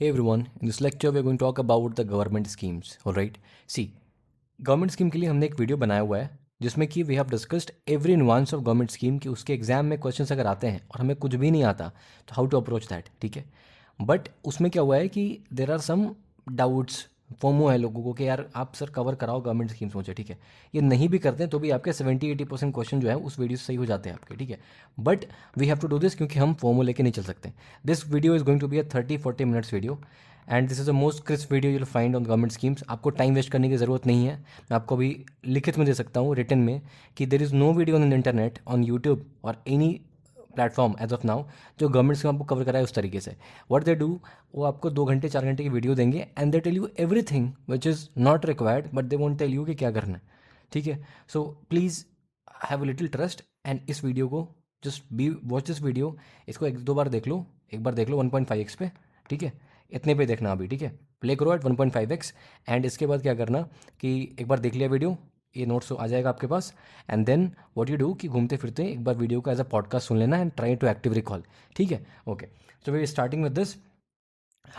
Hey everyone, in this lecture we're going to talk about the government schemes. All right. See, government scheme के लिए हमने एक video बनाया हुआ है जिसमें कि we have discussed every nuance of government scheme कि उसके एग्जाम में क्वेश्चंस अगर आते हैं और हमें कुछ भी नहीं आता तो हाउ टू अप्रोच दैट, ठीक है। बट उसमें क्या हुआ है कि there are some doubts, FOMO है लोगों को कि यार आप सर कवर कराओ गवर्नमेंट स्कीम्स मुझे, ठीक है। ये नहीं भी करते हैं तो भी आपके 70-80% क्वेश्चन जो है उस वीडियो से सही हो जाते हैं आपके, ठीक है। But we have to do this क्योंकि हम फोमो लेके नहीं चल सकते। This video is going to be a 30-40 minutes video and this is the most crisp video you will find on government schemes. आपको टाइम वेस्ट करने की ज़रूरत नहीं है। मैं आपको अभी लिखित में दे सकता हूँ, रिटन में, कि there is no video on internet, on YouTube और any platform as of now जो गवर्नमेंट स्कीम आपको कवर कराए उस तरीके से। व्हाट दे डू, वो आपको 2 घंटे 4 घंटे की वीडियो देंगे and they tell you everything which is not required but they won't tell you कि क्या करना है, ठीक है। So please have a little trust and इस वीडियो को just be watch this video. इसको 1-2 बार देख लो, एक बार देख लो 1.5x पे, ठीक है। इतने पे देखना अभी, ठीक है। प्ले करो एट 1.5x एंड इसके बाद क्या करना कि एक बार देख लिया वीडियो, ये नोट्स आ जाएगा आपके पास and then what you do कि घूमते फिरते एक बार वीडियो को एज अ पॉडकास्ट सुन लेना and try to active recall, ठीक है। Okay, so we starting with this.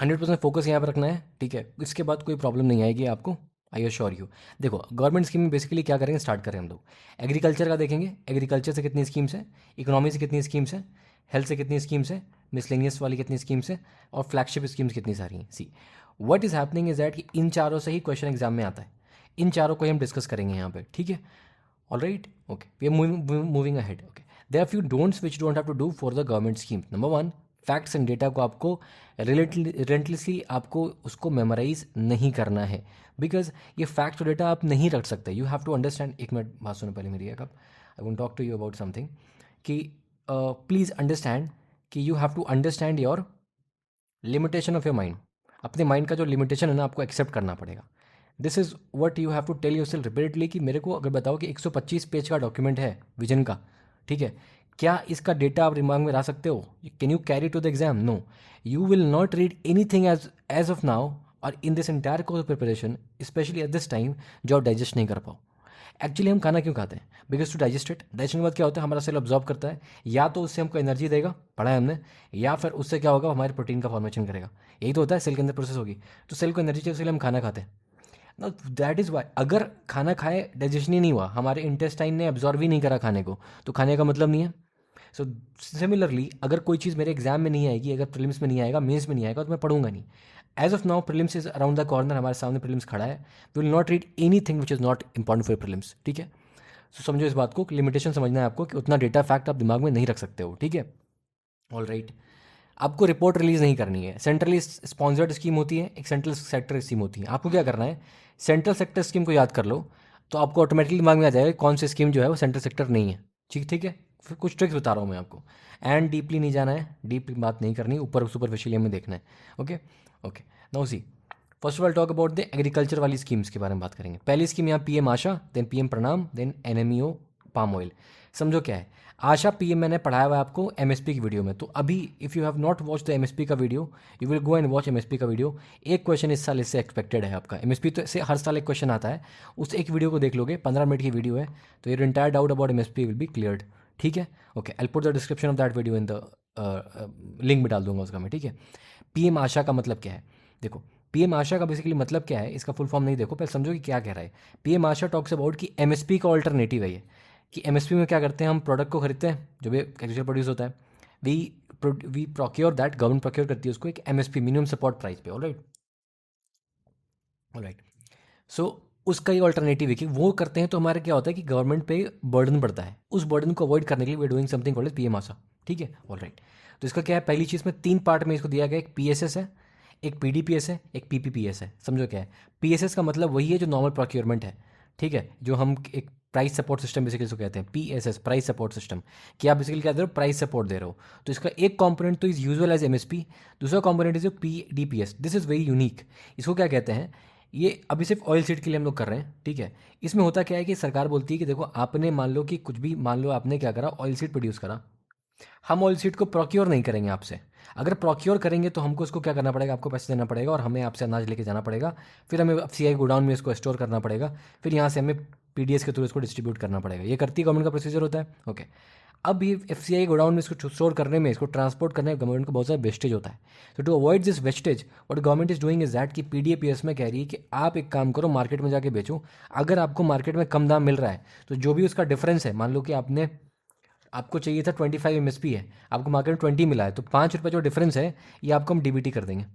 100% focus यहाँ पर रखना है, ठीक है। इसके बाद कोई प्रॉब्लम नहीं आएगी आपको, आई एश्योर यू। देखो गवर्नमेंट स्कीम में बेसिकली क्या करेंगे, स्टार्ट करें हम लोग एग्रीकल्चर का देखेंगे। एग्रीकल्चर से कितनी स्कीम्स है, इकोनॉमी से कितनी स्कीम्स है, हेल्थ से कितनी स्कीम्स है, मिसलेनियस वाली कितनी स्कीम्स है और फ्लैगशिप स्कीम्स कितनी सारी हैं। See what is happening is that कि इन चारों से ही क्वेश्चन एग्जाम में आता है। इन चारों को ही हम डिस्कस करेंगे यहाँ पे, ठीक है। All right, okay, we are moving ahead. Okay, there are few don'ts which don't have to do for the government scheme. Number 1, facts and data को आपको रिलेंटलेसली आपको उसको मेमोराइज नहीं करना है, बिकॉज ये फैक्ट और डेटा आप नहीं रख सकते। यू हैव टू अंडरस्टैंड, एक मिनट बात सुनो पहले मेरी, एक आप, I won't talk to you about something कि प्लीज़ अंडरस्टैंड कि you have to understand your limitation of your mind. अपने माइंड का जो लिमिटेशन है ना, आपको एक्सेप्ट करना पड़ेगा। This is what you have to tell yourself repeatedly कि मेरे को अगर बताओ कि 125 पेज का डॉक्यूमेंट है विजन का, ठीक है, क्या इसका डेटा आप दिमाग में ला सकते हो? Can you carry to the exam? No, you will not read anything as of now और in this entire course of preparation, specially at this time, जो आप डाइजेस्ट नहीं कर पाओ। एक्चुअली हम खाना क्यों खाते हैं? Because to digest it. Digestion के बाद क्या होता है, हमारा सेल ऑब्जॉर्व करता है, या तो उससे हमको एनर्जी देगा, पढ़ा है हमने, या फिर उससे क्या होगा, हमारे प्रोटीन का फॉर्मेशन करेगा। यही तो होता है, सेल के अंदर प्रोसेस होगी। तो सेल को एनर्जी चाहिए, इसलिए हम खाना खाते हैं ना। दैट इज़ वाई अगर खाना खाए डाइजेशन ही नहीं हुआ, हमारे इंटेस्टाइन ने एब्जॉर्व ही नहीं करा खाने को, तो खाने का मतलब नहीं है। सो सिमिलरली अगर कोई चीज़ मेरे एग्जाम में नहीं आएगी, अगर प्रीलिम्स में नहीं आएगा, मेंस में नहीं आएगा, तो मैं पढ़ूंगा नहीं। As of now prelims is around the corner, हमारे सामने प्रीलिम्स खड़ा है। We will not read anything which is not important for prelims, ठीक है। सो समझो इस बात को, लिमिटेशन समझना है आपको कि उतना डेटा फैक्ट आप दिमाग में नहीं रख सकते हो, ठीक है। ऑल राइट, आपको रिपोर्ट रिलीज नहीं करनी है। सेंट्रली स्पॉन्सर्ड स्कीम होती है, एक सेंट्रल सेक्टर स्कीम होती है। आपको क्या करना है, सेंट्रल सेक्टर स्कीम को याद कर लो, तो आपको ऑटोमेटिकली दिमाग में आ जाएगा कौन सी स्कीम जो है वो सेंट्रल सेक्टर नहीं है, ठीक ठीक है। फिर कुछ ट्रिक्स बता रहा हूँ मैं आपको, एंड डीपली नहीं जाना है, डीप बात नहीं करनी, ऊपर सुपरफिशियली हमें देखना है। Okay okay, now see, first of all talk about the agriculture वाली स्कीम्स के बारे में बात करेंगे। पहली स्कीम यहाँ पीएम आशा, देन पीएम प्रणाम, देन एनएमईओ पाम ऑयल। समझो क्या है आशा, पीएम मैंने पढ़ाया हुआ है आपको एमएसपी की वीडियो में। तो अभी if you have not watch the MSP का video, you will go and watch MSP का वीडियो। एक क्वेश्चन इस साल इससे एक्सपेक्टेड है आपका। एमएसपी तो से हर साल एक क्वेश्चन आता है, उस एक वीडियो को देख लोगे, 15 मिनट की वीडियो है, तो your entire doubt about MSP will be cleared, ठीक है। Okay, I put the description of that video in the link भी डाल दूंगा उसका मैं, ठीक है। पीएम आशा का मतलब क्या है, देखो पीएम आशा का बेसिकली मतलब क्या है, इसका फुल फॉर्म नहीं, देखो पहले समझो कि क्या कह रहा है। पीएम आशा टॉक्स अबाउट कि एमएसपी का ऑल्टरनेटिव है ये, कि एमएसपी में क्या करते हैं, हम प्रोडक्ट को खरीदते हैं जो भी एग्रीकल्चर प्रोड्यूस होता है, we we procure that, government procure करती है उसको एक एमएसपी, मिनिमम सपोर्ट प्राइस पे। ऑलराइट ऑलराइट, सो उसका ही ऑल्टरनेटिव है कि वो करते हैं, तो हमारा क्या होता है कि गवर्नमेंट पे बर्डन पड़ता है। उस बर्डन को अवॉइड करने के लिए we doing something called PM Aasha, ठीक है। ऑलराइट, तो इसका क्या है, पहली चीज़ में 3 पार्ट में इसको दिया गया, एक पीएसएस है, एक पीडीपीएस है, एक पीपीपीएस है। समझो क्या है, पीएसएस का मतलब वही है जो नॉर्मल प्रोक्योरमेंट है, ठीक है, जो हम एक प्राइस सपोर्ट सिस्टम बेसिकली इसको कहते हैं, पीएसएस, प्राइस सपोर्ट सिस्टम, कि आप बेसिकली क्या दे रहे हो, प्राइस सपोर्ट दे रहे हो। तो इसका एक कंपोनेंट तो इज यूजुअल एज एमएसपी, दूसरा component is PDPS. This is very unique. इसको क्या कहते हैं, ये अभी सिर्फ ऑयल सीड के लिए हम लोग कर रहे हैं, ठीक है। इसमें होता क्या है कि सरकार बोलती है कि देखो आपने मान लो कि कुछ भी, मान लो आपने क्या करा, ऑयल सीड प्रोड्यूस करा, हम ऑयल सीड को प्रोक्योर नहीं करेंगे आपसे। अगर प्रोक्योर करेंगे तो हमको इसको क्या करना पड़ेगा, आपको पैसे देना पड़ेगा और हमें आपसे अनाज लेके जाना पड़ेगा, फिर हमें सीआई गोडाउन में इसको स्टोर करना पड़ेगा, फिर यहाँ से हमें पीडीएस के थ्रू इसको डिस्ट्रीब्यूट करना पड़ेगा। ये करती गवर्नमेंट का प्रोसीजर होता है, ओके। अब ये FCI गोडाउन में इसको स्टोर करने में, इसको ट्रांसपोर्ट करने में गवर्नमेंट को बहुत सारा वेस्टेज होता है। तो to avoid this wastage what government is doing is that कि PDAPS में कह रही है कि आप एक काम करो, मार्केट में जाके बेचो। अगर आपको मार्केट में कम दाम मिल रहा है तो जो भी उसका डिफरेंस है, मान लो कि आपको चाहिए था 25 MSP है, आपको मार्केट में 20 मिला है, तो ₹5 जो डिफरेंस है ये आपको हम DBT कर देंगे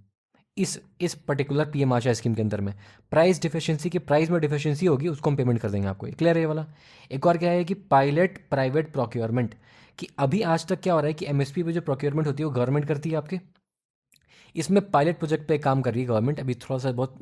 इस पर्टिकुलर PM आशा स्कीम के अंदर में। प्राइस डिफिशिएंसी की प्राइस में डिफिशिएंसी होगी उसको हम पेमेंट कर देंगे आपको। क्लियर है ये वाला। एक और क्या है कि पायलट प्राइवेट प्रोक्योरमेंट, कि अभी आज तक क्या हो रहा है कि MSP पे जो प्रोक्योरमेंट होती है वो गवर्नमेंट करती है आपके। इसमें पायलट प्रोजेक्ट पे काम कर रही है गवर्नमेंट, अभी थोड़ा सा बहुत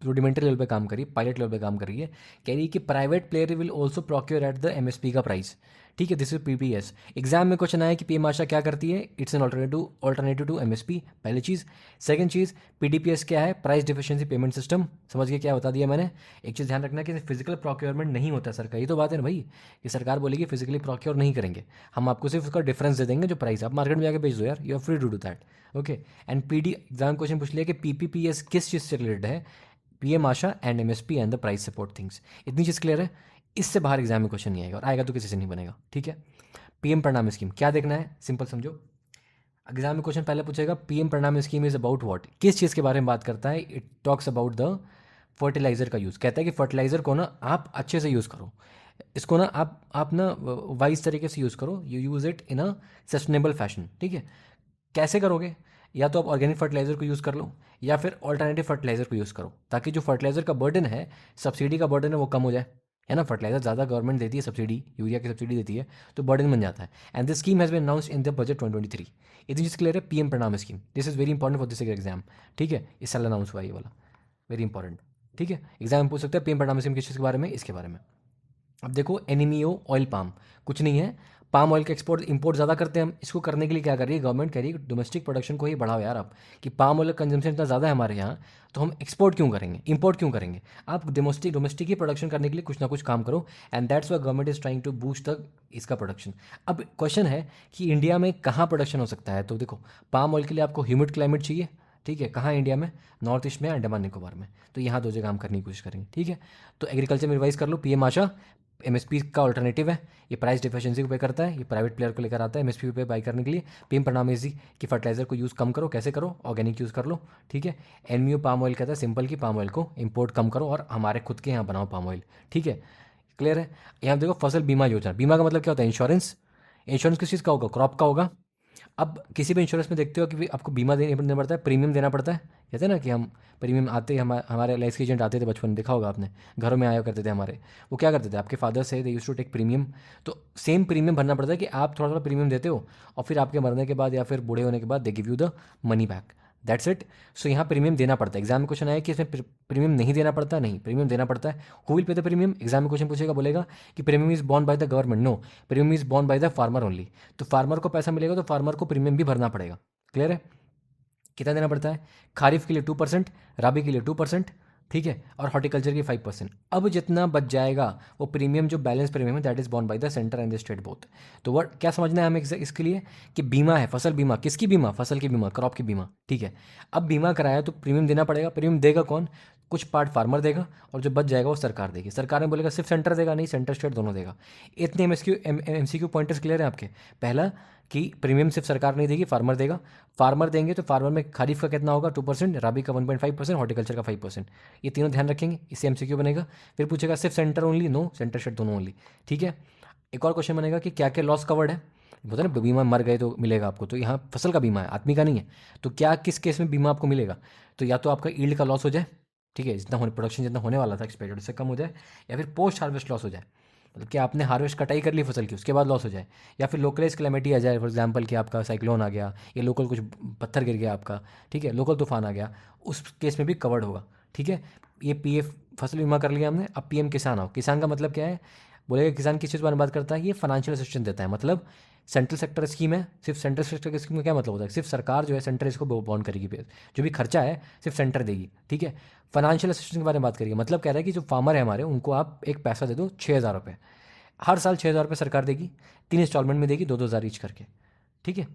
रूडिमेंटरी लेवल पे काम कर रही है, पायलट लेवल पे काम कर रही है। कह रही है कि private player will also procure at the MSP का प्राइस। ठीक है, दिस इज PPS। एग्जाम में क्वेश्चन आया कि PM आशा क्या करती है, it's an alternative to MSP, पहली चीज़। सेकंड चीज़, PDPS क्या है, प्राइस डिफिशिएंसी पेमेंट सिस्टम। समझ गए क्या बता दिया मैंने। एक चीज़ ध्यान रखना कि फिजिकल प्रोक्योरमेंट नहीं होता सरकार, ये तो बात है ना भाई, कि सरकार बोलेगी फिजिकली प्रोक्योर नहीं करेंगे, हम आपको सिर्फ उसका डिफरेंस दे देंगे जो प्राइस, आप मार्केट में जाके बेच दो यार, you are free to do that. Okay. And PD exam question पूछ लिया कि PPPS किस चीज़ से रिलेटेड है, PM Asha and MSP and the price support things. इतनी चीज़ क्लियर है। इससे बाहर एग्जाम में क्वेश्चन नहीं आएगा, और आएगा तो किसी से नहीं बनेगा। ठीक है। PM प्रणाम स्कीम क्या देखना है, सिंपल समझो। एग्जाम में क्वेश्चन पहले पूछेगा PM Pranam scheme is about what, किस चीज़ के बारे में बात करता है। It talks about the fertiliser का यूज़। कहता है कि फर्टिलाइजर को ना आप अच्छे से यूज़ करो, इसको ना आप ना वाइज तरीके से यूज़ करो, you use it in a sustainable fashion. ठीक है। कैसे करोगे, या तो आप ऑर्गेनिक फर्टिलाइजर को यूज़ कर लो, या फिर ऑल्टरनेटिव फर्टिलाइजर को यूज़ करो, ताकि जो फर्टिलाइजर का बर्डन है, सब्सिडी का बर्डन है, वो कम हो जाए। है ना, फर्टिलाइजर ज़्यादा गवर्नमेंट देती है सब्सिडी, यूरिया की सब्सिडी देती है, तो बर्डन बन जाता है। And this scheme has been announced in the budget 2023। इतनी चीज़ क्लियर है। PM Pranam scheme, this is very important for this exam. ठीक है, इस साल अनाउंस हुआ ये वाला, वेरी इंपॉर्टेंट। ठीक है, एग्जाम में पूछ सकते हैं PM प्रणाम स्कीम किस चीज़ के बारे में, इसके बारे में। अब देखो, एनीमियो ऑयल पाम कुछ नहीं है, पाम ऑयल का एक्सपोर्ट इंपोर्ट ज़्यादा करते हैं हम, इसको करने के लिए क्या कर रही है गवर्नमेंट, कह रही है डोमेस्टिक प्रोडक्शन को ही बढ़ाओ यार आप, कि पाम ऑयल का कंजम्पशन इतना ज़्यादा है हमारे यहाँ, तो हम एक्सपोर्ट क्यों करेंगे, इंपोर्ट क्यों करेंगे। आप डोमेस्टिक ही प्रोडक्शन करने के लिए कुछ ना कुछ काम करो, and that's why government is trying to boost the इसका प्रोडक्शन। अब क्वेश्चन है कि इंडिया में कहाँ प्रोडक्शन हो सकता है, तो देखो पाम ऑयल के लिए आपको ह्यूमिड क्लाइमेट चाहिए। ठीक है, कहाँ इंडिया में, नॉर्थ ईस्ट में, अंडमान निकोबार में, तो यहाँ दो जगह हम करने की कोशिश करेंगे। ठीक है, तो एग्रीकल्चर में रिवाइज कर लो। PM आशा MSP का ऑल्टरनेटिव है, ये प्राइस डिफिशिएंसी को पे करता है, ये प्राइवेट प्लेयर को लेकर आता है MSP पे बाई करने के लिए। PM प्रणाम इजी कि फर्टिलाइजर को यूज़ कम करो, कैसे करो, ऑर्गेनिक यूज़ कर लो। ठीक है। एनमीओ पाम ऑयल कहता है सिंपल कि पाम ऑयल को इंपोर्ट कम करो और हमारे खुद के यहाँ बनाओ पाम ऑयल। ठीक है, क्लियर है। यहाँ देखो फसल बीमा योजना, बीमा का मतलब क्या होता है, इंश्योरेंस। इंश्योरेंस किस चीज़ का होगा, क्रॉप का होगा। अब किसी भी इंश्योरेंस में देखते हो कि आपको बीमा देना पड़ता है, प्रीमियम देना पड़ता है। कहते हैं ना कि हम प्रीमियम आते ही हमारे LIC के एजेंट आते थे बचपन में, देखा होगा आपने, घरों में आया करते थे हमारे, वो क्या करते थे, आपके फादर से दे यूज टू टेक प्रीमियम। तो सेम प्रीमियम भरना पड़ता है कि आप थोड़ा थोड़ा प्रीमियम देते हो, और फिर आपके मरने के बाद या फिर बूढ़े होने के बाद they give you the money back, that's it. So यहाँ प्रीमियम देना पड़ता है। एग्जाम में क्वेश्चन आया कि इसमें प्रीमियम नहीं देना पड़ता, नहीं, प्रीमियम देना पड़ता है। Who will pay the premium, exam में क्वेश्चन पूछेगा, बोलेगा कि premium is borne by the government, no, premium is borne by the farmer only. तो फार्मर को पैसा मिलेगा तो फार्मर को प्रीमियम भी भरना पड़ेगा। क्लियर है। कितना देना पड़ता है, खारिफ के लिए 2%, राबी के लिए 2%। ठीक है, और हॉर्टिकल्चर की 5%। अब जितना बच जाएगा वो प्रीमियम, जो बैलेंस प्रीमियम है, that is borne by the centre and the state both. तो वर्ड क्या समझना है हमें इसके लिए, कि बीमा है, फसल बीमा, किसकी बीमा, फसल की बीमा, क्रॉप की बीमा। ठीक है, अब बीमा कराया तो प्रीमियम देना पड़ेगा। प्रीमियम देगा कौन, कुछ पार्ट फार्मर देगा, और जो बच जाएगा वो सरकार देगी। सरकार ने बोलेगा सिर्फ सेंटर देगा, नहीं, सेंटर स्टेट दोनों देगा। इतने MCQ पॉइंटर्स क्लियर है आपके। पहला कि प्रीमियम सिर्फ सरकार नहीं देगी, फार्मर देगा। फार्मर देंगे तो फार्मर में खरीफ का कितना होगा, 2%, राबी का 1.5%, हॉर्टिकल्चर का 5%। ये तीनों ध्यान रखेंगे, इससे MCQ बनेगा। फिर पूछेगा सिर्फ centre only, no, centre state दोनों ओनली। ठीक है। एक और क्वेश्चन बनेगा कि क्या क्या लॉस कवर्ड है, बोलते हैं ना बीमा, मर गए तो मिलेगा आपको, तो यहाँ फसल का बीमा है, आदमी का नहीं है। तो क्या किस केस में बीमा आपको मिलेगा, तो या तो आपका ईल्ड का लॉस हो जाए, ठीक है, जितना प्रोडक्शन जितना होने वाला था एक्सपेक्टेड उससे कम हो जाए, या फिर पोस्ट हार्वेस्ट लॉस हो जाए, मतलब कि आपने हार्वेस्ट कटाई कर ली फसल की, उसके बाद लॉस हो जाए, या फिर लोकलाइज क्लैमिटी आ जाए, फॉर एग्जांपल कि आपका साइक्लोन आ गया, या लोकल कुछ पत्थर गिर गया आपका, ठीक है, लोकल तूफान आ गया, उस केस में भी कवर्ड होगा। ठीक है, ये PF फसल बीमा कर लिया हमने। अब PM किसान आओ। किसान का मतलब क्या है, बोलेगा किसान किस चीज़ के बारे में बात करता है, ये फाइनेंशियल असिस्टेंस देता है, मतलब सेंट्रल सेक्टर स्कीम है। सिर्फ सेंट्रल सेक्टर की स्कीम में क्या मतलब होता है, सिर्फ सरकार जो है सेंटर इसको बॉन्ड करेगी, जो भी खर्चा है सिर्फ सेंटर देगी। ठीक है, फाइनेंशियल असिस्टेंस के बारे में बात करिए, मतलब कह रहा है कि जो फार्मर है हमारे, उनको आप एक पैसा दे दो, 6,000 रुपये हर साल, 6,000 रुपये सरकार देगी, 3 इंस्टॉलमेंट में देगी, 2-2 हज़ार ईच करके। ठीक है,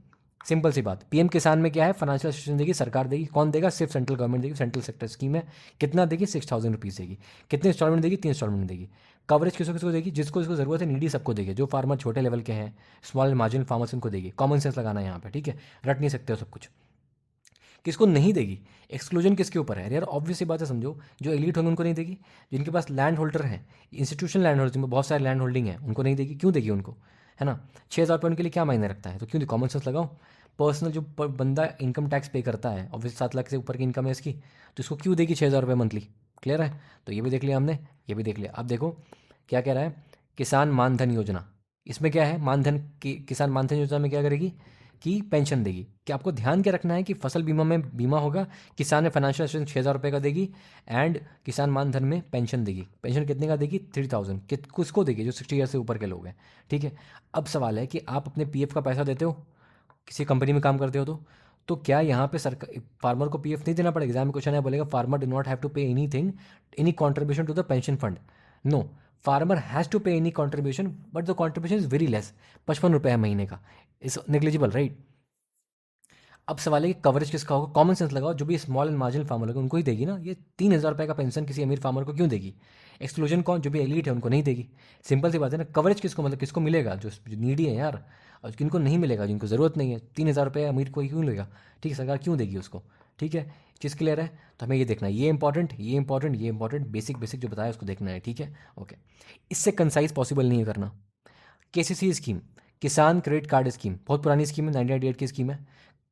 सिंपल सी बात, पीएम किसान में क्या है, फाइनेंशियल असिस्टेंस देगी सरकार, देगी कौन देगा, सिर्फ सेंट्रल गवर्नमेंट देगी, सेंट्रल सेक्टर स्कीम है। कितना देगी, 6,000 रुपीज़ देगी। कितने इंस्टॉलमेंट देगी, 3 इंस्टॉलमेंट देगी। कवरेज किसको किसको देगी, जिसको जिसको जरूरत है, नीडी सबको देगी। जो फार्मर छोटे लेवल के हैं, स्मॉल एंड मार्जिनल फार्मर्स, उनको देगी। कॉमन सेंस लगाना है यहाँ पे, ठीक है, रट नहीं सकते हो सब कुछ। किसको नहीं देगी, एक्सक्लूजन किसके ऊपर है यार, ऑब्वियस सी बात है, समझो। जो एलीट होंगे उनको नहीं देगी, जिनके पास लैंड होल्डर है, इंस्टीट्यूशनल लैंड होल्डर, जिनमें बहुत सारे लैंड होल्डिंग है, उनको नहीं देगी। क्यों देगी उनको, है ना। 6,000 रुपये उनके लिए क्या मायने रखता है, तो क्यों, कॉमन सेंस लगाओ। पर्सनल जो बंदा इनकम टैक्स पे करता है, ऑब्वियस 7 लाख से ऊपर की इनकम है इसकी, तो इसको क्यों देगी 6,000 रुपये मंथली। क्लियर है, तो ये भी देख लिया हमने, ये भी देख लिया। अब देखो क्या कह रहा है, किसान मानधन योजना। इसमें क्या है, मानधन की, किसान मानधन योजना में क्या करेगी कि पेंशन देगी। कि आपको ध्यान क्या रखना है कि फसल बीमा में बीमा होगा, किसान में फाइनेंशियल असिस्टेंस 6,000 रुपये का देगी, एंड किसान मानधन में पेंशन देगी। पेंशन कितने का देगी, 3,000। किसको देगी, जो 60 ईयर से ऊपर के लोग हैं, ठीक है। अब सवाल है कि आप अपने पीएफ का पैसा देते हो, किसी कंपनी में काम करते हो, तो क्या यहाँ पे सरकार फार्मर को पीएफ नहीं देना पड़ेगा। एग्जाम में क्वेश्चन है, बोलेगा farmer do not have to pay anything, any contribution to the pension fund. No, farmer has to pay any contribution, but the contribution is very less, 55 रुपये है महीने का, इज नेग्लिजिबल, राइट। अब सवाल है कि कवरेज किसका होगा, कॉमन सेंस लगाओ, जो भी स्मॉल एंड मार्जिनल फार्मर होगा उनको ही देगी ना। ये 3,000 रुपये का पेंशन किसी अमीर फार्मर को क्यों देगी। एक्सक्लूजन कौन, जो भी एलीट है उनको नहीं देगी। सिंपल सी बात है ना। कवरेज किसको, मतलब किसको मिलेगा, जो नीडी है यार, और किनको नहीं मिलेगा, जिनको ज़रूरत नहीं है। 3,000 रुपये अमीर को ही क्यों लेगा, ठीक है, सरकार क्यों देगी उसको, ठीक है। चीज़ क्लियर है, तो हमें ये देखना है, ये इंपॉर्टेंट, ये इंपॉर्टेंट, ये इंपॉर्टेंट, बेसिक बेसिक जो बताया उसको देखना है, ठीक है, ओके। इससे कंसाइज पॉसिबल नहीं है करना। केसीसी स्कीम, किसान क्रेडिट कार्ड स्कीम, बहुत पुरानी स्कीम है, 1998 की स्कीम है।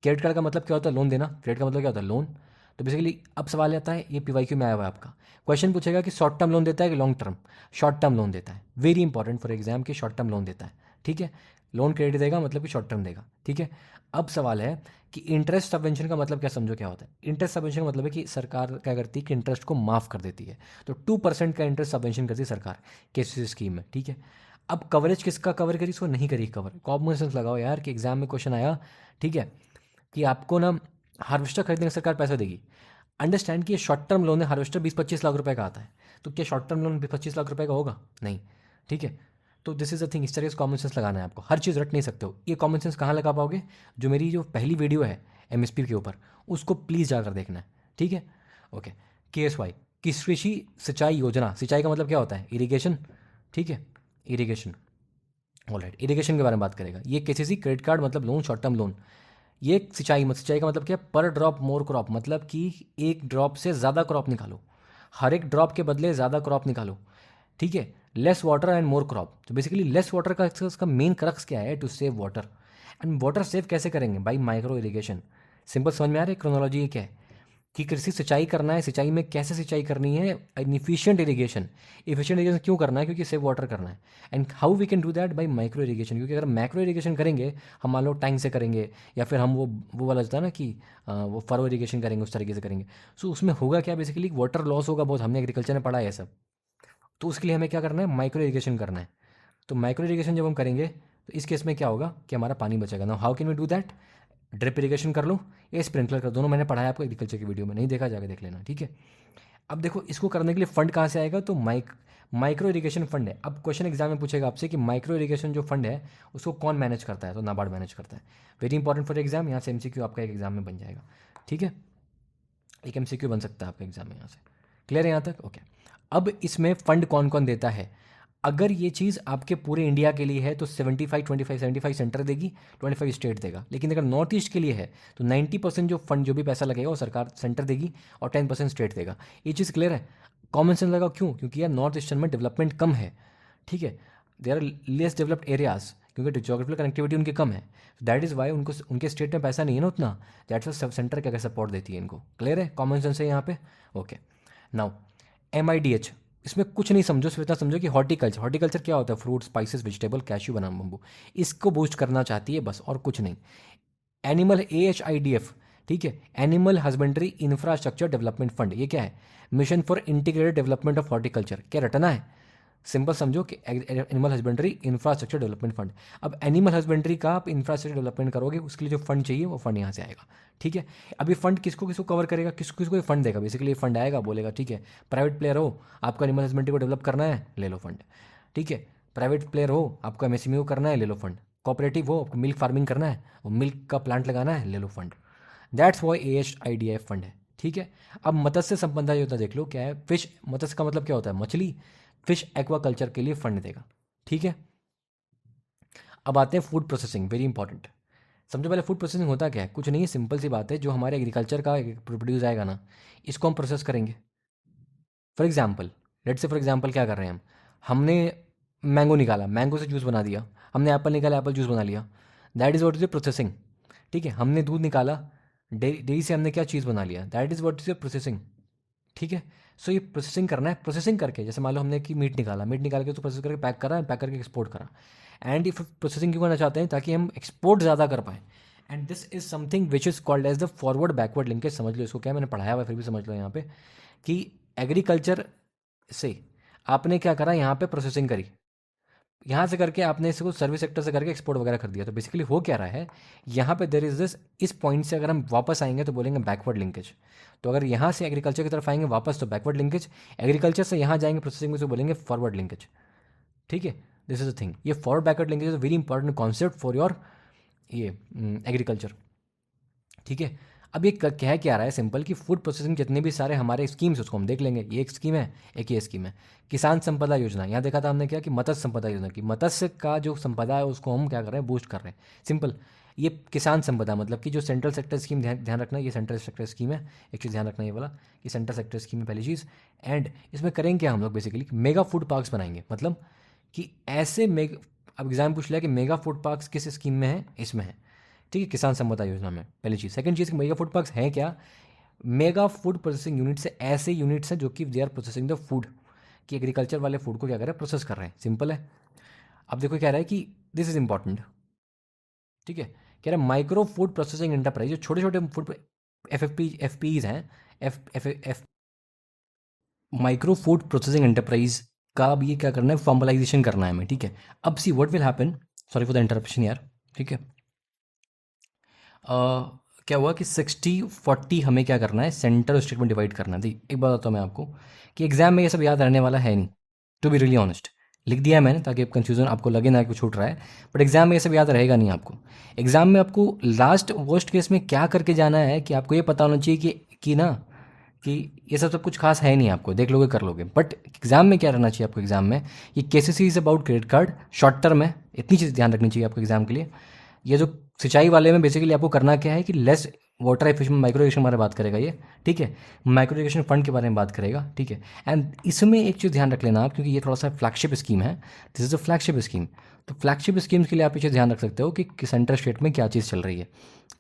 क्रेडिट कार्ड का मतलब क्या होता है, लोन देना। क्रेडिट का मतलब क्या होता है, लोन। तो बेसिकली अब सवाल आता है, ये पीवाईक्यू में आया हुआ है आपका क्वेश्चन, पूछेगा कि शॉर्ट टर्म लोन देता है कि long term. Short term loan देता है, वेरी इंपॉर्टेंट फॉर एग्जाम की, शॉर्ट टर्म लोन देता है, ठीक है। लोन क्रेडिट देगा मतलब कि शॉर्ट टर्म देगा, ठीक है। अब सवाल है कि इंटरेस्ट सबवेंशन का मतलब क्या, समझो क्या होता है। इंटरेस्ट सबवेंशन का मतलब है कि सरकार क्या करती है कि इंटरेस्ट को माफ़ कर देती है। तो 2% का इंटरेस्ट सबवेंशन करती है सरकार केसीसी स्कीम में, ठीक है। अब कवरेज किसका कवर करी, इसको नहीं करी कवर। कॉमन सेंस लगाओ यार, कि एग्जाम में क्वेश्चन आया, ठीक है, कि आपको ना हार्वेस्टर खरीदने का सरकार पैसा देगी। अंडरस्टैंड कि ये शॉर्ट टर्म लोन है, हार्वेस्टर 20-25 लाख रुपए का आता है। तो क्या शॉर्ट टर्म लोन 25 लाख रुपए का होगा, नहीं, ठीक है। तो दिस इज अ थिंग, इस तरह से कॉमन सेंस लगाना है आपको, हर चीज़ रट नहीं सकते हो। ये कॉमन सेंस कहाँ लगा पाओगे, जो मेरी जो पहली वीडियो है एमएसपी के ऊपर, उसको प्लीज़ जाकर देखना है, ठीक है, ओके। KSY, कृषि सिंचाई योजना। सिंचाई का मतलब क्या होता है, इरिगेशन, ठीक है, इरिगेशन, ऑलराइट, इरिगेशन के बारे में बात करेगा। ये केसीसी क्रेडिट कार्ड मतलब लोन, शॉर्ट टर्म लोन। ये सिंचाई, मत सिंचाई का मतलब क्या है, पर ड्रॉप मोर क्रॉप, मतलब कि एक ड्रॉप से ज़्यादा क्रॉप निकालो, हर एक ड्रॉप के बदले ज़्यादा क्रॉप निकालो, ठीक है। Less water and more crop, तो बेसिकली लेस वाटर का इसका मेन क्रक्स क्या है, to save water. And water save कैसे करेंगे, बाई माइक्रो इरिगेशन। सिंपल समझ में आ रहा है, क्रोनोलॉजी क्या है कि कृषि सिंचाई करना है, सिंचाई में कैसे सिंचाई करनी है, इफिशिएंट इरिगेशन। इफिशिएंट इरिगेशन क्यों करना है, क्योंकि सेव वाटर करना है। And how we can do that, by micro irrigation. क्योंकि अगर माइक्रो इरिगेशन करेंगे, हम मान लो टैंक से करेंगे, या फिर हम वो वाला होता है ना कि वो फरो इरिगेशन करेंगे, उस तरीके से करेंगे। सो उसमें होगा क्या, बेसिकली वाटर लॉस होगा बहुत, हमने एग्रीकल्चर में पढ़ा है सब। तो उसके लिए हमें क्या करना है, माइक्रो इरिगेशन करना है। तो माइक्रो इरिगेशन जब हम करेंगे, तो इस केस में क्या होगा कि हमारा पानी बचेगा ना। How can we do that, drip irrigation कर लो या स्प्रिंकलर कर, दोनों मैंने पढ़ाया आपको एग्रीकल्चर की वीडियो में, नहीं देखा जाकर देख लेना, ठीक है। अब देखो, इसको करने के लिए फंड कहाँ से आएगा, तो माइक्रो इरिगेशन फंड है। अब क्वेश्चन एग्जाम में पूछेगा आपसे कि माइक्रो इरिगेशन जो फंड है उसको कौन मैनेज करता है, तो नाबार्ड मैनेज करता है। वेरी इंपॉर्टेंट फॉर एग्जाम, यहाँ से एमसीक्यू आपका एक एग्जाम में बन जाएगा, ठीक है, एक एमसीक्यू बन सकता है आपका एग्जाम में यहाँ से। क्लियर है यहाँ तक, ओके। अब इसमें फंड कौन कौन देता है, अगर ये चीज़ आपके पूरे इंडिया के लिए है तो 75-25 सेंटर देगी, 25 स्टेट देगा। लेकिन अगर नॉर्थ ईस्ट के लिए है तो 90% जो फंड, जो भी पैसा लगेगा वो सरकार सेंटर देगी, और 10% स्टेट देगा। ये चीज़ क्लियर है, कॉमन सेंस लगाओ। क्यों, क्योंकि यार नॉर्थ ईस्टर्न में डेवलपमेंट कम है, ठीक है, they are less developed areas, क्योंकि जोग्राफिकल कनेक्टिविटी उनकी कम है। दैट इज़ वाई उनको, उनके स्टेट में पैसा नहीं है ना उतना, दैट्स वाई सेंटर क्या सपोर्ट देती है इनको। क्लियर है, कॉमन सेंस है यहाँ पे, ओके। नाउ MIDH, इसमें कुछ नहीं समझो, सिर्फ इतना समझो कि हॉर्टिकल्चर, हॉर्टिकल्चर क्या होता है, फ्रूट, स्पाइसेस, वेजिटेबल, कैश्यू, बनाना, बम्बू, इसको बूस्ट करना चाहती है बस, और कुछ नहीं। एनिमल, AHIDF, ठीक है, animal husbandry infrastructure development fund, ये क्या है, mission for integrated development of horticulture, क्या रटना है, सिंपल समझो कि animal husbandry infrastructure development fund. अब एनिमल हस्बेंड्री का आप इंफ्रास्ट्रक्चर डेवलपमेंट करोगे, उसके लिए जो फंड चाहिए वो फंड यहाँ से आएगा, ठीक है। अभी फंड किसको किसको कवर करेगा, किसको किसको फंड देगा, बेसिकली फंड आएगा, बोलेगा ठीक है, प्राइवेट प्लेयर हो, आपको एनिमल हस्बेंड्री को डेवलप करना है, ले लो फंड, ठीक है। प्राइवेट प्लेयर हो, आपको MSME को करना है, ले लो फंड, कोऑपरेटिव हो, आपको मिल्क फार्मिंग करना है, वो मिल्क का प्लांट लगाना है, ले लो fund. That's why AHIDF fund है, ठीक है। अब मत्स्य संपदा योजना देख लो क्या है। फिश, मत्स्य का मतलब क्या होता है, मछली। फिश एक्वाकल्चर के लिए फंड देगा, ठीक है। अब आते हैं फूड प्रोसेसिंग, वेरी इंपॉर्टेंट। समझो पहले फूड प्रोसेसिंग होता क्या है, कुछ नहीं है, सिंपल सी बात है। जो हमारे एग्रीकल्चर का प्रोड्यूस आएगा ना, इसको हम प्रोसेस करेंगे। फॉर एग्जाम्पल, लेट से फॉर एग्जाम्पल क्या कर रहे हैं हम, हमने मैंगो निकाला, मैंगो से जूस बना दिया। हमने एप्पल निकाला, एप्पल जूस बना लिया। That is what is processing, ठीक है। हमने दूध निकाला, डेयरी डेयरी से हमने क्या चीज़ बना लिया, that is what is processing, ठीक है। सो ये प्रोसेसिंग करना है, प्रोसेसिंग करके, जैसे मान लो हमने कि मीट निकाला, मीट निकाल के उसको प्रोसेस करके पैक करा, पैक करके एक्सपोर्ट करा। एंड इफ प्रोसेसिंग क्यों करना चाहते हैं, ताकि हम एक्सपोर्ट ज़्यादा कर पाएँ। And this is something which is called as the forward backward linkage. समझ लो इसको, क्या मैंने पढ़ाया हुआ है, फिर भी समझ लो यहाँ पे कि एग्रीकल्चर से आपने क्या करा, यहाँ पे प्रोसेसिंग करी, यहाँ से करके आपने इसको सर्विस सेक्टर से करके एक्सपोर्ट वगैरह कर दिया। तो बेसिकली हो क्या रहा है, यहाँ पे देर इज दिस, इस पॉइंट से अगर हम वापस आएंगे तो बोलेंगे बैकवर्ड लिंकेज। तो अगर यहाँ से एग्रीकल्चर की तरफ आएंगे वापस तो बैकवर्ड लिंकेज, एग्रीकल्चर से यहाँ जाएंगे प्रोसेसिंग में तो बोलेंगे फॉरवर्ड लिंकेज, ठीक है। दिस इज द थिंग, ये forward backward linkage is very important concept for your ये एग्रीकल्चर, ठीक है। अब ये कह क्या रहा है सिंपल, कि फूड प्रोसेसिंग जितने भी सारे हमारे स्कीम्स उसको हम देख लेंगे। ये एक स्कीम है, एक ये स्कीम है। किसान संपदा योजना, यहाँ देखा था हमने क्या कि मत्स्य संपदा योजना की, मत्स्य का जो संपदा है उसको हम क्या कर रहे हैं, बूस्ट कर रहे हैं, सिंपल। ये किसान संपदा मतलब कि जो सेंट्रल सेक्टर स्कीम, ध्यान रखना ये सेंट्रल सेक्टर स्कीम है। एक चीज़ ध्यान रखना ये वाला, कि सेंट्रल सेक्टर स्कीम है पहली चीज़। एंड इसमें करेंगे क्या हम लोग, बेसिकली मेगा फूड पार्क्स बनाएंगे, मतलब कि ऐसे मेगा, अब एग्जाम पूछ लिया कि मेगा फूड पार्क्स किस स्कीम में है, इसमें है, ठीक है, किसान संपदा योजना में, पहली चीज़। सेकंड चीज़, मेगा फूड पार्क्स हैं क्या, मेगा फूड प्रोसेसिंग यूनिट्स है, ऐसे यूनिट्स हैं जो कि they are processing the food, कि एग्रीकल्चर वाले फूड को क्या कर रहे हैं, प्रोसेस कर रहे हैं, सिंपल है। अब देखो क्या रहा है कि दिस इज इंपॉर्टेंट, ठीक है। कह रहा है माइक्रो फूड प्रोसेसिंग एंटरप्राइज, जो छोटे छोटे फूड FFPs हैं, F F F micro food processing enterprise का अब ये क्या करना है, फॉर्मलाइजेशन करना है हमें, ठीक है। अब see what will happen, sorry for the interruption यार, ठीक है। क्या हुआ कि 60-40 हमें क्या करना है, सेंटर और स्टेट में डिवाइड करना है। देखिए एक बात बताता हूँ मैं आपको, कि एग्जाम में ये सब याद रहने वाला है नहीं, टू बी रियली ऑनेस्ट। लिख दिया है मैंने ताकि अब कन्फ्यूजन आपको लगे ना कि छूट रहा है, बट एग्जाम में ये सब याद रहेगा नहीं आपको। एग्जाम में आपको लास्ट वर्स्ट केस में क्या करके जाना है, कि आपको ये पता होना चाहिए कि ना, कि ये सब कुछ खास है नहीं, आपको देख लोगे कर लोगे। बट एग्जाम में क्या रहना चाहिए आपको, एग्जाम में ये KCC is about credit card, short term है, इतनी चीज़ ध्यान रखनी चाहिए आपको एग्जाम के लिए। ये जो सिंचाई वाले में बेसिकली आपको करना क्या है, कि less water efficient, micro irrigation के बारे में बात करेगा ये, ठीक है। माइक्रो इरिगेशन फंड के बारे में बात करेगा, ठीक है। एंड इसमें एक चीज़ ध्यान रख लेना आप, क्योंकि ये थोड़ा सा फ्लैगशिप स्कीम है, this is a flagship scheme. तो फ्लैगशिप स्कीम्स के लिए आप ये चीज़ ध्यान रख सकते हो कि सेंटर स्टेट में क्या चीज़ चल रही है,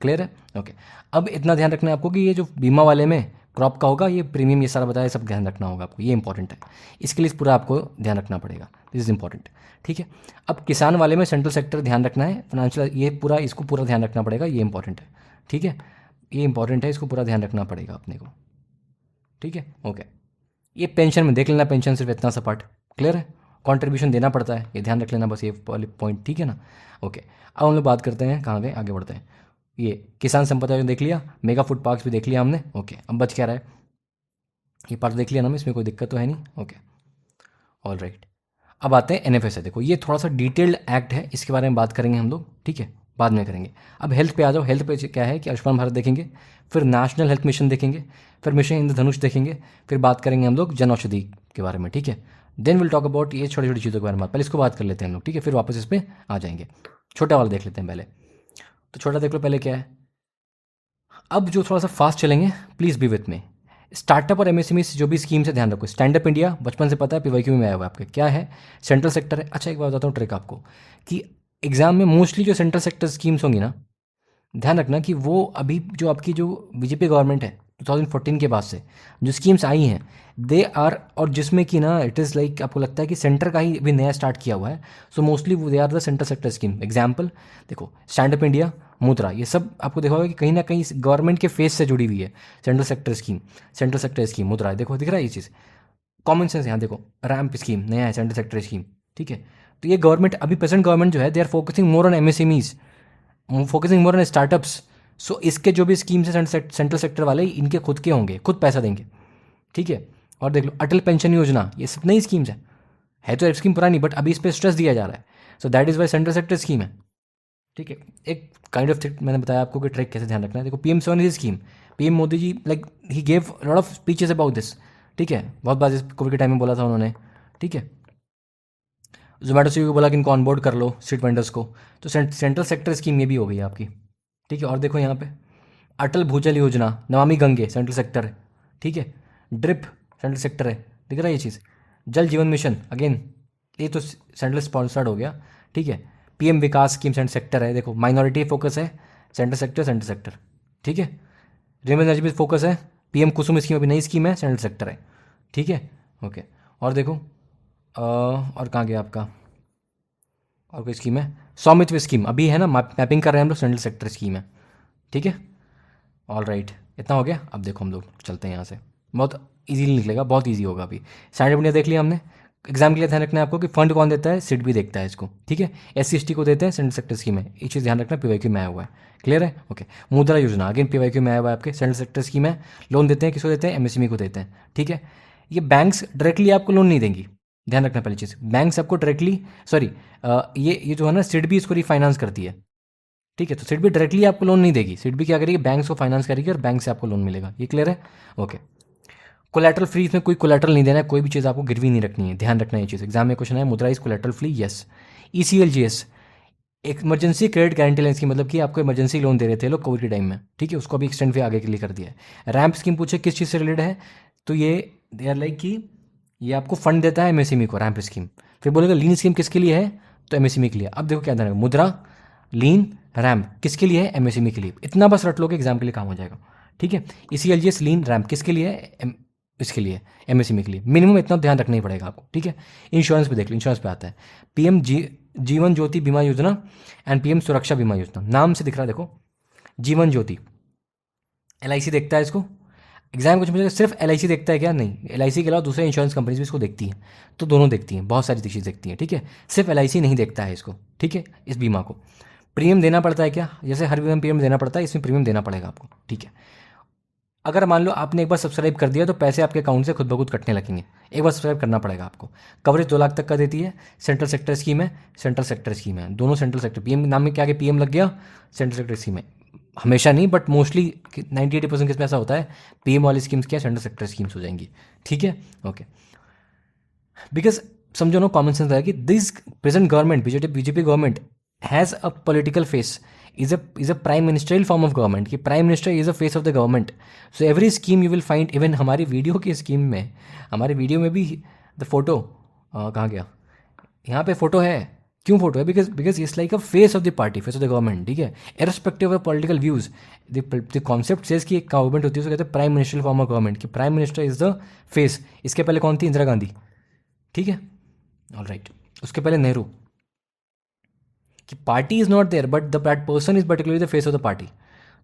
क्लियर है, ओके। अब इतना ध्यान रखना है आपको कि ये जो बीमा वाले में क्रॉप का होगा, ये प्रीमियम ये सारा बताया, सब ध्यान रखना होगा आपको, ये इंपॉर्टेंट है। इसके लिए पूरा आपको ध्यान रखना पड़ेगा, दिस इज़ इंपॉर्टेंट, ठीक है। अब किसान वाले में सेंट्रल सेक्टर ध्यान रखना है, फाइनेंशियल ये पूरा, इसको पूरा ध्यान रखना पड़ेगा, ये इंपॉर्टेंट है, ठीक है। ये इंपॉर्टेंट है, इसको पूरा ध्यान रखना पड़ेगा अपने को, ठीक है, ओके। ये पेंशन में देख लेना, पेंशन सिर्फ इतना सा पार्ट क्लियर है, कंट्रीब्यूशन देना पड़ता है, ये ध्यान रख लेना बस, ये वाले पॉइंट, ठीक है ना, ओके। अब हम लोग बात करते हैं कहाँ पे, आगे बढ़ते हैं। ये किसान संपदा योजना देख लिया, मेगा फूड पार्क्स भी देख लिया हमने, ओके। अब बच क्या रहा है, ये पार्ट देख लिया ना, इसमें कोई दिक्कत तो है नहीं, ओके, ऑल राइट। अब आते हैं NFS है, देखो ये थोड़ा सा डिटेल्ड एक्ट है, इसके बारे में बात करेंगे हम लोग, ठीक है, बाद में करेंगे। अब हेल्थ पे आ जाओ, हेल्थ पे क्या है कि आयुष्मान भारत देखेंगे, फिर नेशनल हेल्थ मिशन देखेंगे, फिर मिशन इंद्रधनुष देखेंगे, फिर बात करेंगे हम लोग जन औषधि के बारे में, ठीक है। देन विल टॉक अबाउट ये छोटी छोटी चीज़ों के बारे में, पहले इसको बात कर लेते हैं हम लोग, ठीक है, फिर वापस इस पर आ जाएंगे। छोटा वाला देख लेते हैं पहले, तो छोटा देख लो पहले क्या है। अब जो थोड़ा सा फास्ट चलेंगे, प्लीज़ बी विथ में। स्टार्टअप और MSME जो भी स्कीम से ध्यान रखो। स्टैंड अप इंडिया बचपन से पता है, PYQ में आया हुआ है आपके, क्या है, सेंट्रल सेक्टर है। अच्छा एक बात बताता हूँ ट्रिक आपको, कि एग्जाम में मोस्टली जो सेंट्रल सेक्टर स्कीम्स होंगी ना, ध्यान रखना कि वो अभी जो आपकी जो बीजेपी गवर्नमेंट है 2014 के बाद से जो स्कीम्स आई हैं, दे आर, और जिसमें कि ना इट इज़ लाइक आपको लगता है कि सेंटर का ही अभी नया स्टार्ट किया हुआ है, so mostly they are the central sector scheme. Example देखो, स्टैंड अप इंडिया, मुद्रा, ये सब आपको देखा होगा कि कहीं ना कहीं गवर्नमेंट के फेस से जुड़ी हुई है। Central sector scheme, central sector scheme मुद्रा है, देखो दिख रहा है ये चीज़, कॉमन सेंस। यहाँ देखो रैम्प स्कीम नया है, सेंट्रल सेक्टर स्कीम, ठीक है। तो ये गवर्नमेंट, अभी प्रेजेंट गवर्नमेंट जो है, they are focusing more on MSMEs, focusing more on startups. So इसके जो भी स्कीम्स है सेंट्रल सेक्टर वाले, इनके खुद के होंगे, खुद पैसा देंगे, ठीक है। और देख लो अटल पेंशन योजना, ये सब नई स्कीम्स है तो स्कीम पुरानी, बट अभी इस पर स्ट्रेस दिया जा रहा है, so that is why central sector scheme है, ठीक है, एक काइंड ऑफ मैंने बताया आपको कि ट्रैक कैसे ध्यान रखना है। देखो PM Svanidhi scheme, PM Modi ji like he gave lot of speeches about this. ठीक है, बहुत बार इस कोविड के टाइम में बोला था उन्होंने। ठीक है, जोमेटो स्विगी को बोला कि इनको ऑनबोर्ड कर लो स्ट्रीट वेंडर्स को। तो सेंट्रल सेक्टर स्कीम ये भी हो गई आपकी। ठीक है, और देखो यहाँ पे अटल भूजल योजना, नमामि गंगे सेंट्रल सेक्टर है। ठीक है, ड्रिप सेंट्रल सेक्टर है, दिख रहा है ये चीज़। जल जीवन मिशन अगेन ये तो सेंट्रल स्पॉन्सर्ड हो गया। ठीक है, पीएम विकास स्कीम सेंट्रल सेक्टर है। देखो माइनॉरिटी फोकस है, सेंट्रल सेक्टर सेंट्रल सेक्टर। ठीक है, रिन्यूएबल एनर्जी पे फोकस है, पीएम कुसुम स्कीम अभी नई स्कीम है, सेंट्रल सेक्टर है। ठीक है, ओके। और देखो और कहाँ गया आपका, और कोई स्कीम है, स्वामित्व स्कीम अभी है ना, मैपिंग कर रहे हैं हम लोग, सेंट्रल सेक्टर स्कीम है। ठीक है, ऑल राइट, इतना हो गया। अब देखो हम लोग चलते हैं यहाँ से, बहुत इजीली निकलेगा, बहुत इजी होगा। अभी स्टैंड अप इंडिया देख लिया हमने। एग्जाम के लिए ध्यान रखना है आपको कि फंड कौन देता है, सिट भी देखता है इसको। ठीक है, SC ST को देते हैं, सेंट्रल सेक्टर स्कीम है, ये चीज़ ध्यान रखना, PYQ में आया हुआ है। क्लियर है, ओके। मुद्रा योजना अगेन PYQ में आया हुआ है आपके, सेंट्रल सेक्टर स्कीम है। लोन देते हैं, किसको देते हैं, MSME को देते हैं। ठीक है, ये बैंक्स डायरेक्टली आपको लोन नहीं देंगी, ध्यान रखना पहली चीज़। बैंक्स आपको डायरेक्टली, सॉरी, ये जो है ना सिट भी इसको रिफाइनेंस करती है। ठीक है, तो सिडबी डायरेक्टली आपको लोन नहीं देगी, सिडबी क्या करेगी, बैंक्स को फाइनेंस करेगी और बैंक से आपको लोन मिलेगा। ये क्लियर है, ओके। कोलेट्रल फ्री, इसमें कोई कोलेट्रल नहीं देना है, कोई भी चीज़ आपको गिरवी नहीं रखनी है, ध्यान रखना है ये चीज़। एग्जाम में क्वेश्चन है, मुद्रा is collateral free, yes. ECLGS एक emergency credit guarantee line scheme, मतलब कि आपको इमरजेंसी लोन दे रहे थे लोग कोविड के टाइम में। ठीक है, उसको भी एक्सटेंड भी आगे के लिए कर दिया है। रैम्प स्कीम पूछे किस चीज़ से रिलेटेड है, तो ये दे आर लाइक कि ये आपको फंड देता है MSME को, रैम्प स्कीम। फिर बोलेगा लीन स्कीम किसके लिए है, तो MSME के लिए। अब देखो क्या ध्यान रखना, मुद्रा, लीन, रैम्प किसके लिए है, MSME के लिए। इतना बस रट लो कि एग्जाम के लिए काम हो जाएगा। ठीक है, ECLGS, लीन, रैम्प किसके लिए है, इसके लिए, MSME के लिए। मिनिमम इतना ध्यान रखना ही पड़ेगा आपको। ठीक है, इंश्योरेंस पे देख लो, इंश्योरेंस पे आता है PM जीवन ज्योति बीमा योजना एंड PM सुरक्षा बीमा योजना। नाम से दिख रहा है देखो, जीवन ज्योति, LIC देखता है इसको। एग्जाम कुछ मुझे सिर्फ LIC देखता है क्या, नहीं, LIC के अलावा दूसरे इंश्योरेंस कंपनीज भी इसको देखती हैं, तो दोनों देखती हैं, बहुत सारी चीज़ देखती हैं। ठीक है, सिर्फ LIC नहीं देखता है इसको। ठीक है, इस बीमा को प्रीमियम देना पड़ता है क्या, जैसे हर बीमा प्रीमियम देना पड़ता है, इसमें प्रीमियम देना पड़ेगा आपको। ठीक है, अगर मान लो आपने एक बार सब्सक्राइब कर दिया तो पैसे आपके अकाउंट से खुद ब खुद कटने लगेंगे, एक बार सब्सक्राइब करना पड़ेगा आपको। कवरेज 2 लाख तक का देती है, सेंट्रल सेक्टर स्कीम है, सेंट्रल सेक्टर स्कीम है, दोनों सेंट्रल सेक्टर। PM नाम में क्या आगे PM लग गया, सेंट्रल सेक्टर स्कीम है। हमेशा नहीं बट मोस्टली 90-80% केस में ऐसा होता है, PM वाली स्कीम्स क्या सेंट्रल सेक्टर स्कीम्स हो जाएंगी। ठीक है, ओके। बिकॉज समझो ना, कॉमन सेंस है कि this present government, BJP government has a political face, is a prime ministerial form of government, कि prime minister is a face of the government. So every scheme you will find, even हमारी video की scheme में, हमारे video में भी the photo कहाँ गया, यहाँ पे फोटो है। क्यों फोटो है, because it's like a face of the party, face of the government. ठीक है, irrespective of political views, the concept says कि एक गवर्नमेंट होती है, उसको कहते हैं prime ministerial form of government, कि prime minister is the face. इसके पहले कौन थी, इंदिरा गांधी। ठीक है, ऑल राइट, उसके पहले नेहरू। कि party is not there but the person is particularly the face of the party,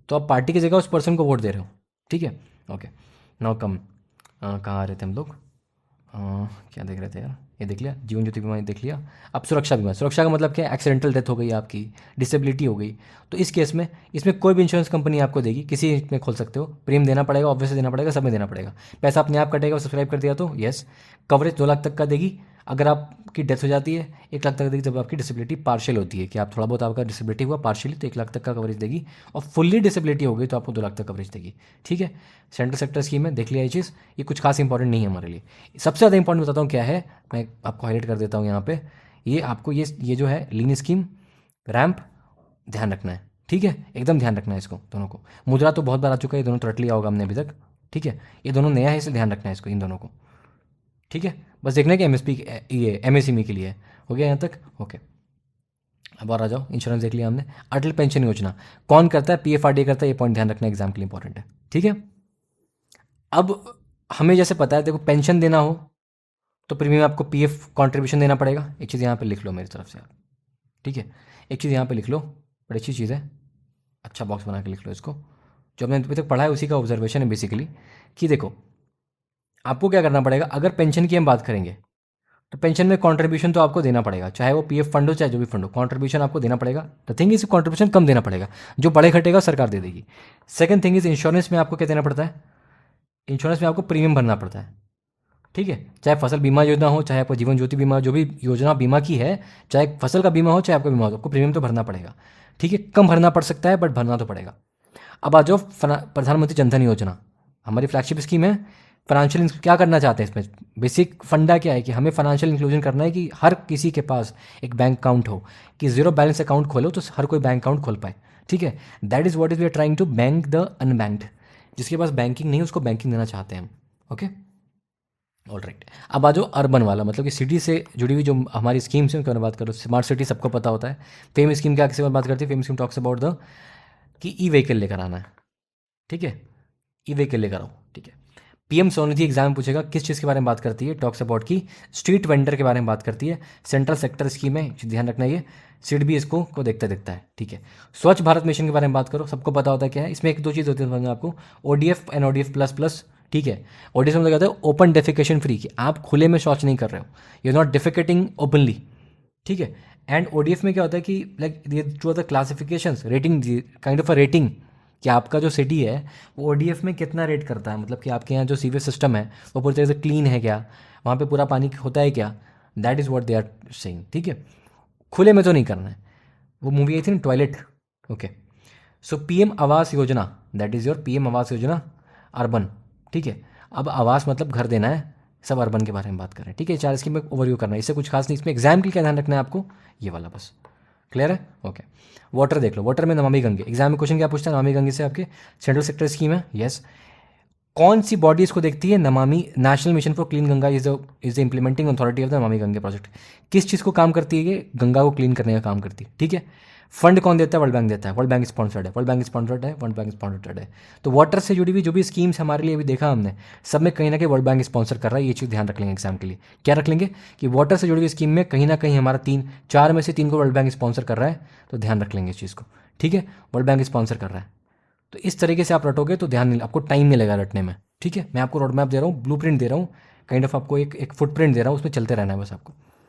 तो आप पार्टी की जगह उस पर्सन को वोट दे रहे हो। ठीक है, ओके। नाउ कम, कहाँ आ रहे थे हम लोग, क्या देख रहे थे यार, ये देख लिया, जीवन ज्योति बीमा देख लिया। अब सुरक्षा बीमा, सुरक्षा का मतलब क्या है, एक्सीडेंटल डेथ हो गई आपकी, डिसेबिलिटी हो गई, तो इस केस में इसमें कोई भी इंश्योरेंस कंपनी आपको देगी, किसी में खोल सकते हो, प्रीमियम देना पड़ेगा, ऑब्वियसली देना पड़ेगा, सब में देना पड़ेगा, पैसा अपने आप कटेगा, सब्सक्राइब कर दिया तो यस। कवरेज 2 लाख तक का देगी, अगर आपकी डेथ हो जाती है 1 लाख तक देगी, जब आपकी डिसेबिलिटी पार्शियल होती है, कि आप थोड़ा बहुत आपका डिसेबिलिटी हुआ पार्शियली, तो 1 लाख तक का कवरेज देगी, और फुल्ली डिसेबिलिटी हो गई तो आपको 2 लाख तक कवरेज देगी। ठीक है, सेंट्रल सेक्टर स्कीम है, देख लिया ये चीज़, ये कुछ खास इंपॉर्टेंट नहीं है हमारे लिए। सबसे ज़्यादा इंपॉर्टेंट बताता हूँ क्या है, मैं आपको हाईलाइट कर देता हूँ यहाँ पे, ये आपको ये जो है लीन स्कीम, रैम्प, ध्यान रखना है। ठीक है, एकदम ध्यान रखना है इसको दोनों को। मुद्रा तो बहुत बार आ चुका है, ये दोनों तो रट लिया होगा हमने अभी तक। ठीक है, ये दोनों नया है, इसे ध्यान रखना है इसको, इन दोनों को। ठीक है, बस देखना है कि MSP ये MSME के लिए है। हो गया यहाँ तक, ओके। अब और आ जाओ, इंश्योरेंस देख लिया हमने। अटल पेंशन योजना कौन करता है, PFRDA करता है, ये पॉइंट ध्यान रखना एग्जाम के लिए इंपॉर्टेंट है। ठीक है, अब हमें जैसे पता है, देखो पेंशन देना हो तो प्रीमियम आपको PF कॉन्ट्रीब्यूशन देना पड़ेगा। एक चीज़ यहाँ पे लिख लो मेरी तरफ से आप, ठीक है, एक चीज़ यहाँ पे लिख लो, बड़ी अच्छी चीज़ है, अच्छा बॉक्स बना के लिख लो इसको, जो हमने अभी तक पढ़ा है उसी का ऑब्जर्वेशन है बेसिकली। कि देखो आपको क्या करना पड़ेगा, अगर पेंशन की हम बात करेंगे तो पेंशन में कंट्रीब्यूशन तो आपको देना पड़ेगा, चाहे वो PF फंड हो चाहे जो भी फंड हो, कंट्रीब्यूशन आपको देना पड़ेगा। द थिंग इज कंट्रीब्यूशन कम देना पड़ेगा, जो बड़े घटेगा सरकार दे देगी। सेकंड थिंग इज इंश्योरेंस में आपको क्या देना पड़ता है, इंश्योरेंस में आपको प्रीमियम भरना पड़ता है। ठीक है, चाहे फसल बीमा योजना हो, चाहे आपको जीवन ज्योति बीमा, जो भी योजना बीमा की है, चाहे फसल का बीमा हो चाहे आपका बीमा हो, आपको प्रीमियम तो भरना पड़ेगा। ठीक है, कम भरना पड़ सकता है बट भरना तो पड़ेगा। अब आ जाओ प्रधानमंत्री जनधन योजना, हमारी फ्लैगशिप स्कीम है। फाइनेंशियल क्या करना चाहते हैं इसमें, बेसिक फंडा क्या है कि हमें फाइनेंशियल इंक्लूजन करना है कि हर किसी के पास एक बैंक अकाउंट हो, कि जीरो बैलेंस अकाउंट खोलो तो हर कोई बैंक अकाउंट खोल पाए। ठीक है, that is what is we are trying to bank the unbanked, जिसके पास बैंकिंग नहीं है उसको बैंकिंग देना चाहते हैं हम। Okay, all right. अब आ जाओ अर्बन वाला, मतलब कि सिटी से जुड़ी हुई जो हमारी स्कीम्स हैं उनके बारे में बात करो। स्मार्ट सिटी सबको पता होता है। फेम स्कीम क्या किसी बार बात करती है, fame scheme talks about the कि ई व्हीकल लेकर आना है। ठीक है, ई व्हीकल लेकर आओ। ठीक है, पीएम स्वनिधि एग्जाम में पूछेगा किस चीज़ के बारे में बात करती है, टॉक्स अबाउट की स्ट्रीट वेंडर के बारे में बात करती है। सेंट्रल सेक्टर स्कीम है, ध्यान रखना, ये सीड भी इसको को देखता है। ठीक है, स्वच्छ भारत मिशन के बारे में बात करो, सबको पता होता है क्या है। इसमें एक दो चीज़ होती है समझना आपको, ODF and ODF plus plus. ठीक है, ओडीएफ मतलब कहते हैं ओपन डेफिकेशन फ्री, कि आप खुले में शौच नहीं कर रहे हो, यू नॉट डिफिकेटिंग ओपनली। ठीक है, एंड ओडीएफ में क्या होता है कि लाइक ये जो the classification rating, kind of a rating, कि आपका जो सिटी है वो ओडीएफ में कितना रेट करता है, मतलब कि आपके यहाँ जो सीवेज सिस्टम है वो पूरी तरह से क्लीन है क्या, वहाँ पे पूरा पानी होता है क्या, that is what they are saying. ठीक है, खुले में तो नहीं करना है। वो मूवी आई थी ना toilet. Okay, so PM Awas Yojana, that is your PM Awas Yojana urban. ठीक है, अब आवास मतलब घर देना है, सब अर्बन के बारे में बात कर रहे हैं। ठीक है, चार स्कीम में ओवरव्यू करना है, इससे कुछ खास नहीं। इसमें एग्जाम के लिए क्या ध्यान रखना है आपको, ये वाला बस। क्लियर है? ओके, वाटर देख लो, वाटर में नमामि गंगे, एग्जाम में क्वेश्चन क्या पूछता है, नमामि गंगे से आपके सेंट्रल सेक्टर स्कीम है। यस, कौन सी बॉडी इसको देखती है, Namami national mission for clean Ganga is the implementing authority of the Namami Gange project. किस चीज़ को काम करती है ये, गंगा को क्लीन करने का काम करती है। ठीक है, फंड कौन देता है, वर्ल्ड बैंक देता है, वर्ल्ड बैंक स्पॉन्सर्ड है, वर्ल्ड बैंक स्पॉन्सर्ड है, वर्ल्ड बैंक स्पॉन्सर्ड है। तो वाटर से जुड़ी हुई जो भी स्कीम्स हमारे लिए अभी देखा हमने, सब में कहीं ना कहीं वर्ल्ड बैंक स्पॉन्सर कर रहा है। ये चीज़ ध्यान रख लेंगे एग्जाम के लिए, क्या रख लेंगे कि वाटर से जुड़ी हुई स्कीम में कहीं ना कहीं हमारा चार में से तीन को वर्ल्ड बैंक स्पॉन्सर कर रहा है, तो ध्यान रख लेंगे इस चीज़ को। ठीक है, वर्ल्ड बैंक स्पॉन्सर कर रहा है, तो इस तरीके से आप रटोगे तो ध्यान नहीं, आपको टाइम नहीं लगेगा रटने में। ठीक है, मैं आपको रोड मैप दे रहा हूँ, ब्लू प्रिंट दे रहा हूँ, काइंड ऑफ आपको एक फुटप्रिंट दे रहा हूँ, उसमें चलते रहना है बस आपको।